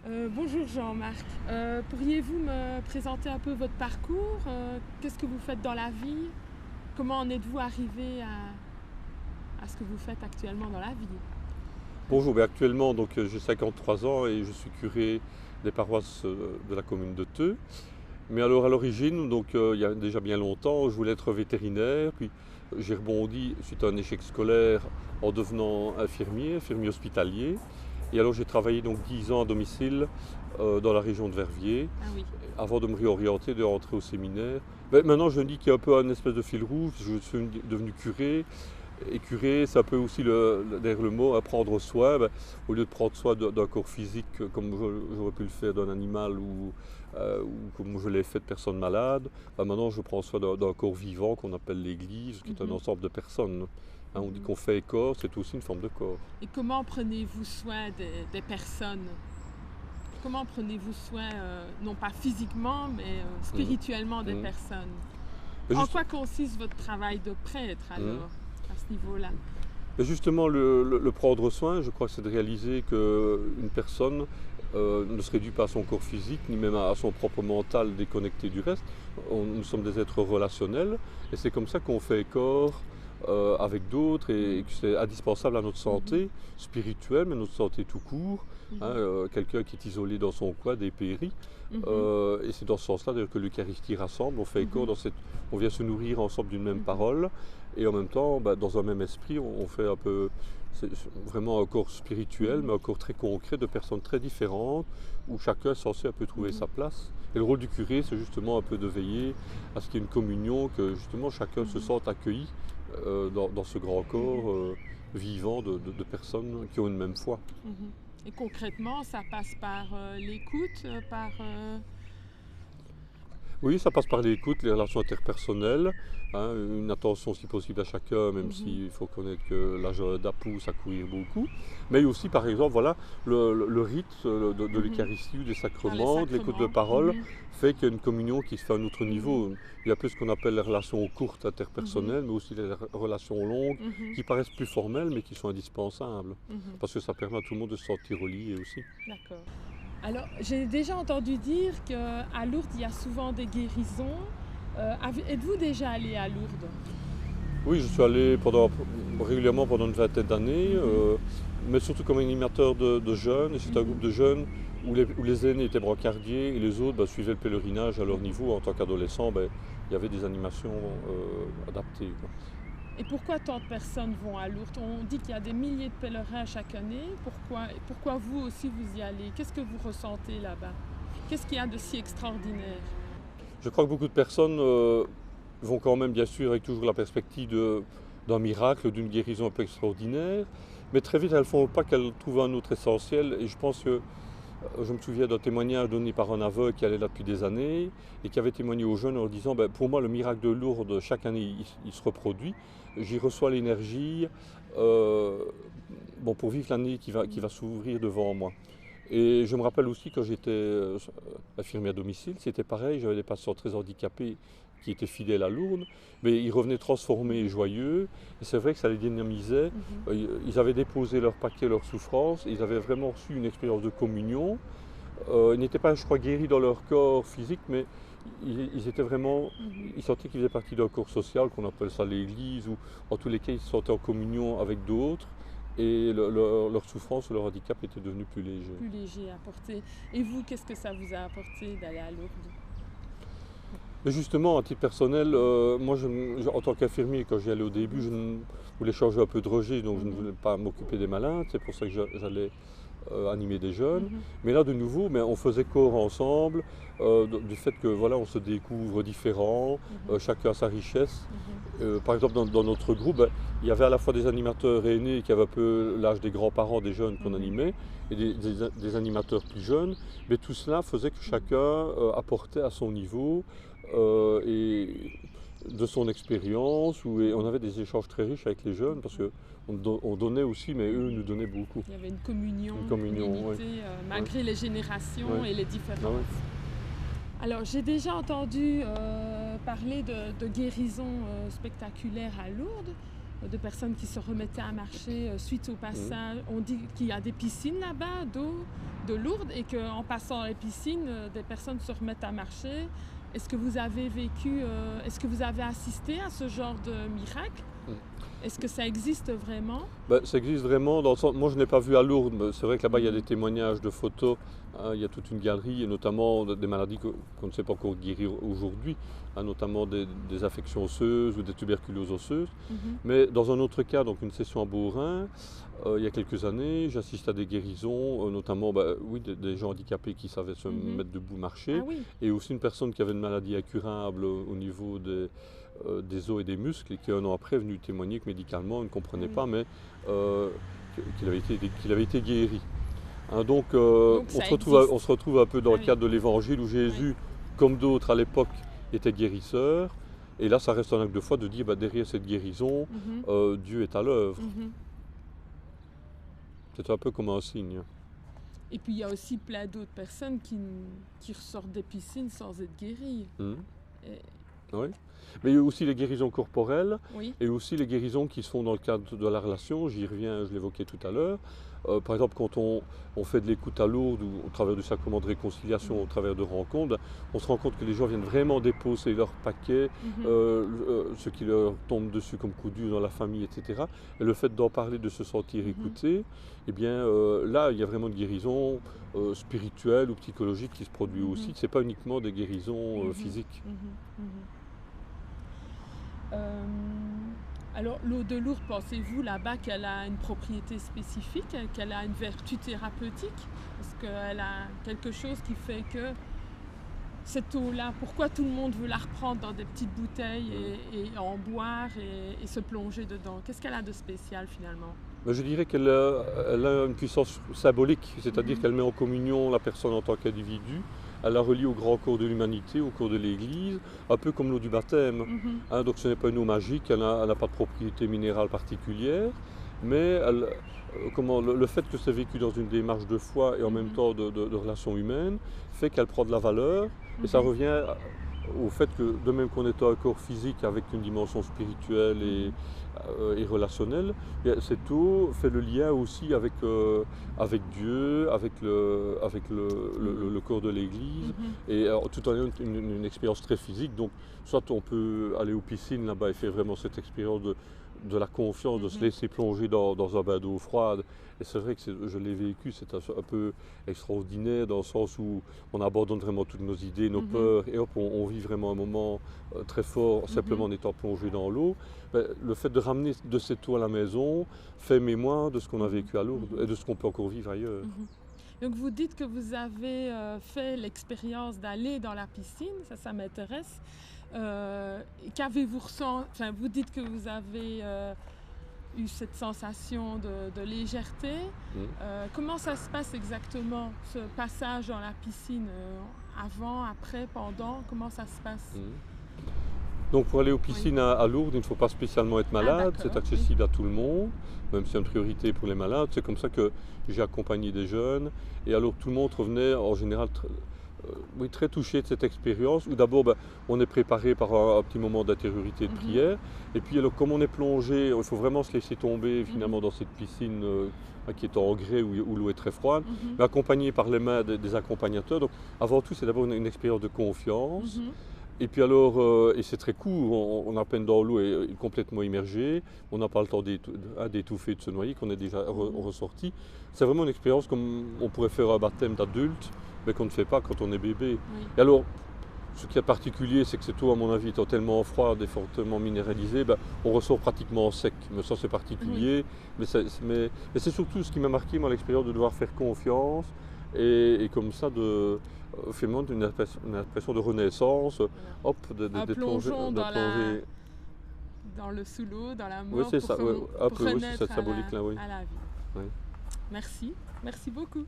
Bonjour Jean-Marc. Pourriez-vous me présenter un peu votre parcours? Qu'est-ce que vous faites dans la vie? Comment en êtes-vous arrivé à ce que vous faites actuellement dans la vie? Bonjour, actuellement j'ai 53 ans et je suis curé des paroisses de la commune de Theux. Mais alors à l'origine, il y a déjà bien longtemps, je voulais être vétérinaire, puis j'ai rebondi suite à un échec scolaire en devenant infirmier hospitalier. Et alors j'ai travaillé donc 10 ans à domicile dans la région de Verviers, Ah oui. avant de me réorienter, de rentrer au séminaire. Mais maintenant je me dis qu'il y a un peu un espèce de fil rouge, je suis devenu curé. Et curer, c'est un peu aussi derrière le mot, prendre soin. Au lieu de prendre soin d'un corps physique comme j'aurais pu le faire d'un animal ou comme je l'ai fait de personnes malades, maintenant je prends soin d'un corps vivant qu'on appelle l'Église, qui est un Mhm. ensemble de personnes. On dit Mhm. qu'on fait corps, c'est aussi une forme de corps. Et comment prenez-vous soin des personnes? Comment prenez-vous soin, non pas physiquement, mais Mhm. spirituellement des Mhm. personnes? Et En juste- quoi consiste votre travail de prêtre Mhm. alors, à ce niveau-là? Et justement, le prendre soin, je crois que c'est de réaliser qu'une personne ne se réduit pas à son corps physique, ni même à son propre mental déconnecté du reste. Nous sommes des êtres relationnels, et c'est comme ça qu'on fait corps avec d'autres, et que c'est indispensable à notre Mhm. santé spirituelle, mais notre santé tout court. Mhm. Quelqu'un qui est isolé dans son coin, dépéri. Mhm. Et c'est dans ce sens-là d'ailleurs que l'Eucharistie rassemble, on fait corps Mhm. on vient se nourrir ensemble d'une même Mhm. parole. Et en même temps, dans un même esprit, on fait un peu, c'est vraiment un corps spirituel, Mhm. mais un corps très concret de personnes très différentes, où chacun est censé un peu trouver Mhm. sa place. Et le rôle du curé, c'est justement un peu de veiller à ce qu'il y ait une communion, que justement chacun se Mhm. sente accueilli dans ce grand corps Mhm. vivant de personnes qui ont une même foi. Mhm. Et concrètement, ça passe par l'écoute, par... Oui, ça passe par l'écoute, les relations interpersonnelles, une attention si possible à chacun, même Mhm. s'il faut connaître que l'agenda pousse à courir beaucoup. Mais aussi, par exemple, voilà, le rite de Mhm. l'Eucharistie ou des Par les sacrements, de l'écoute de sacrements. parole, Mhm. fait qu'il y a une communion qui se fait à un autre Mhm. niveau. Il y a plus ce qu'on appelle les relations courtes Mhm. interpersonnelles, mais aussi les relations longues, Mhm. qui paraissent plus formelles, mais qui sont indispensables. Mhm. Parce que ça permet à tout le monde de se sentir relié aussi. D'accord. Alors, j'ai déjà entendu dire qu'à Lourdes, il y a souvent des guérisons. Êtes-vous déjà allé à Lourdes? Oui, je suis allé régulièrement pendant une vingtaine d'années, Mhm. mais surtout comme animateur de jeunes. Et c'est un groupe Mhm. de jeunes où les aînés étaient brancardiers et les autres suivaient le pèlerinage à leur Mhm. niveau. En tant qu'adolescents, il y avait des animations adaptées, quoi. Et pourquoi tant de personnes vont à Lourdes? On dit qu'il y a des milliers de pèlerins chaque année. Pourquoi vous aussi vous y allez? Qu'est-ce que vous ressentez là-bas? Qu'est-ce qu'il y a de si extraordinaire? Je crois que beaucoup de personnes vont quand même, bien sûr, avec toujours la perspective d'un miracle, d'une guérison un peu extraordinaire, mais très vite elles ne font pas qu'elles trouvent un autre essentiel. Et je pense que je me souviens d'un témoignage donné par un aveugle qui allait là depuis des années et qui avait témoigné aux jeunes en leur disant pour moi, le miracle de Lourdes, chaque année, il se reproduit. J'y reçois l'énergie euh, pour vivre l'année qui va Mhm. s'ouvrir devant moi. Et je me rappelle aussi quand j'étais infirmier à domicile, c'était pareil, j'avais des patients très handicapés qui étaient fidèles à Lourdes, mais ils revenaient transformés et Mhm. joyeux. Et c'est vrai que ça les dynamisait. Mhm. Ils avaient déposé leur paquet, leur souffrance, ils avaient vraiment reçu une expérience de communion. Ils n'étaient pas, je crois, guéris dans leur corps physique, mais ils étaient vraiment, Mhm. ils sentaient qu'ils faisaient partie d'un corps social, qu'on appelle ça l'Église, ou en tous les cas, ils se sentaient en communion avec d'autres, et leur souffrance ou leur handicap était devenu plus léger. Plus léger à porter. Et vous, qu'est-ce que ça vous a apporté d'aller à Lourdes? Mais justement, à titre personnel, moi, en tant qu'infirmier, quand j'y allais au début, Mhm. je voulais changer un peu de registre, donc je ne Mhm. voulais pas m'occuper des malades, c'est pour ça que j'allais animer des jeunes. Mhm. Mais là, de nouveau, on faisait corps ensemble, du fait que voilà, on se découvre différents, Mhm. chacun a sa richesse. Mhm. Par exemple, dans notre groupe, il y avait à la fois des animateurs aînés qui avaient un peu l'âge des grands-parents des jeunes qu'on Mhm. animait, et des animateurs plus jeunes. Mais tout cela faisait que Mhm. chacun apportait à son niveau et de son expérience, et on Mhm. avait des échanges très riches avec les jeunes parce Mhm. qu'on donnait aussi, mais eux Mhm. nous donnaient beaucoup. Il y avait une communion, Une une communion, oui. unité, Ouais, malgré les générations ouais, et les ah ouais. différences. Alors, j'ai déjà entendu parler de guérisons spectaculaires à Lourdes. de personnes qui se remettaient à marcher suite au passage. On dit qu'il y a des piscines là-bas de Lourdes et qu'en passant les piscines, des personnes se remettent à marcher. Est-ce que vous avez vécu, est-ce que vous avez assisté à ce genre de miracle? Est-ce que ça existe vraiment? Ben, ça existe vraiment dans le sens, moi je n'ai pas vu à Lourdes, mais c'est vrai que là-bas il y a des témoignages de photos, hein, il y a toute une galerie et notamment des maladies qu'on ne sait pas encore guérir aujourd'hui, hein, notamment des affections osseuses ou des tuberculoses osseuses. Mais dans un autre cas, donc une session à Beaurain, il y a quelques années, j'assiste à des guérisons, notamment oui, des gens handicapés qui savaient se mettre debout, marcher, Ah oui. et aussi une personne qui avait une maladie incurable au niveau des os et des muscles et qui un an après est venu témoigner que médicalement il ne comprenait pas, mais qu'il avait été guéri. Hein, donc on se retrouve un peu dans le cadre de l'évangile où Jésus, comme d'autres à l'époque, était guérisseur. Et là, ça reste un acte de foi de dire derrière cette guérison, Dieu est à l'œuvre. C'est un peu comme un signe. Et puis il y a aussi plein d'autres personnes qui ressortent des piscines sans être guéries. Oui. Mais il y a aussi les guérisons corporelles Oui. et aussi les guérisons qui se font dans le cadre de la relation. J'y reviens, je l'évoquais tout à l'heure. Par exemple, quand on fait de l'écoute à Lourdes ou au travers du sacrement de réconciliation, au travers de rencontres, on se rend compte que les gens viennent vraiment déposer leur paquet, ce qui leur tombe dessus comme coup dur dans la famille, etc. Et le fait d'en parler, de se sentir écouté, eh bien là, il y a vraiment une guérison spirituelle ou psychologique qui se produit aussi. Ce n'est pas uniquement des guérisons physiques. Alors, l'eau de Lourdes, pensez-vous là-bas qu'elle a une propriété spécifique, qu'elle a une vertu thérapeutique? Est-ce qu'elle a quelque chose qui fait que cette eau-là, pourquoi tout le monde veut la reprendre dans des petites bouteilles et en boire et se plonger dedans? Qu'est-ce qu'elle a de spécial finalement? Je dirais qu'elle a une puissance symbolique, c'est-à-dire qu'elle met en communion la personne en tant qu'individu. Elle la relie au grand corps de l'humanité, au corps de l'Église, un peu comme l'eau du baptême. Hein, donc ce n'est pas une eau magique, elle n'a pas de propriété minérale particulière, mais le fait que c'est vécu dans une démarche de foi et en même temps de relations humaines fait qu'elle prend de la valeur. Et ça revient au fait que, de même qu'on est un corps physique avec une dimension spirituelle et relationnelle, cette eau fait le lien aussi avec Dieu, avec le corps de l'Église, et tout en ayant une expérience très physique. Donc, soit on peut aller aux piscines là-bas et faire vraiment cette expérience de la confiance, de se laisser plonger dans un bain d'eau froide. Et c'est vrai que je l'ai vécu, c'est un peu extraordinaire dans le sens où on abandonne vraiment toutes nos idées, nos peurs, et hop, on vit vraiment un moment très fort simplement en étant plongé dans l'eau. Le fait de ramener de cette eau à la maison fait mémoire de ce qu'on a vécu à Lourdes et de ce qu'on peut encore vivre ailleurs. Donc vous dites que vous avez fait l'expérience d'aller dans la piscine, ça m'intéresse. Qu'avez-vous ressenti? Enfin, vous dites que vous avez eu cette sensation de légèreté. Comment ça se passe exactement, ce passage dans la piscine? Avant, après, pendant, comment ça se passe? Donc pour aller aux piscines à Lourdes, il ne faut pas spécialement être malade, c'est accessible à tout le monde, même s'il y a une priorité pour les malades. C'est comme ça que j'ai accompagné des jeunes, et alors tout le monde revenait en général très touché de cette expérience, où d'abord on est préparé par un petit moment d'intériorité et de prière, et puis alors comme on est plongé, il faut vraiment se laisser tomber finalement dans cette piscine qui est en grès où l'eau est très froide, mais accompagné par les mains des accompagnateurs. Donc avant tout c'est d'abord une expérience de confiance. Et puis alors, et c'est très court, on est à peine dans l'eau et complètement immergé, on n'a pas le temps d'étouffer, de se noyer, qu'on est déjà ressorti. C'est vraiment une expérience comme on pourrait faire un baptême d'adulte, mais qu'on ne fait pas quand on est bébé. Et alors, ce qui est particulier, c'est que cette eau, à mon avis, étant tellement froide et fortement minéralisée, on ressort pratiquement sec. Mais ça, c'est particulier. Mais c'est surtout ce qui m'a marqué, moi, l'expérience de devoir faire confiance et comme ça, finalement, une impression de renaissance, hop, un plongeon dans le sous l'eau, dans la mort, oui, c'est ça, pour renaître cette symbolique-là, à la vie. Merci beaucoup.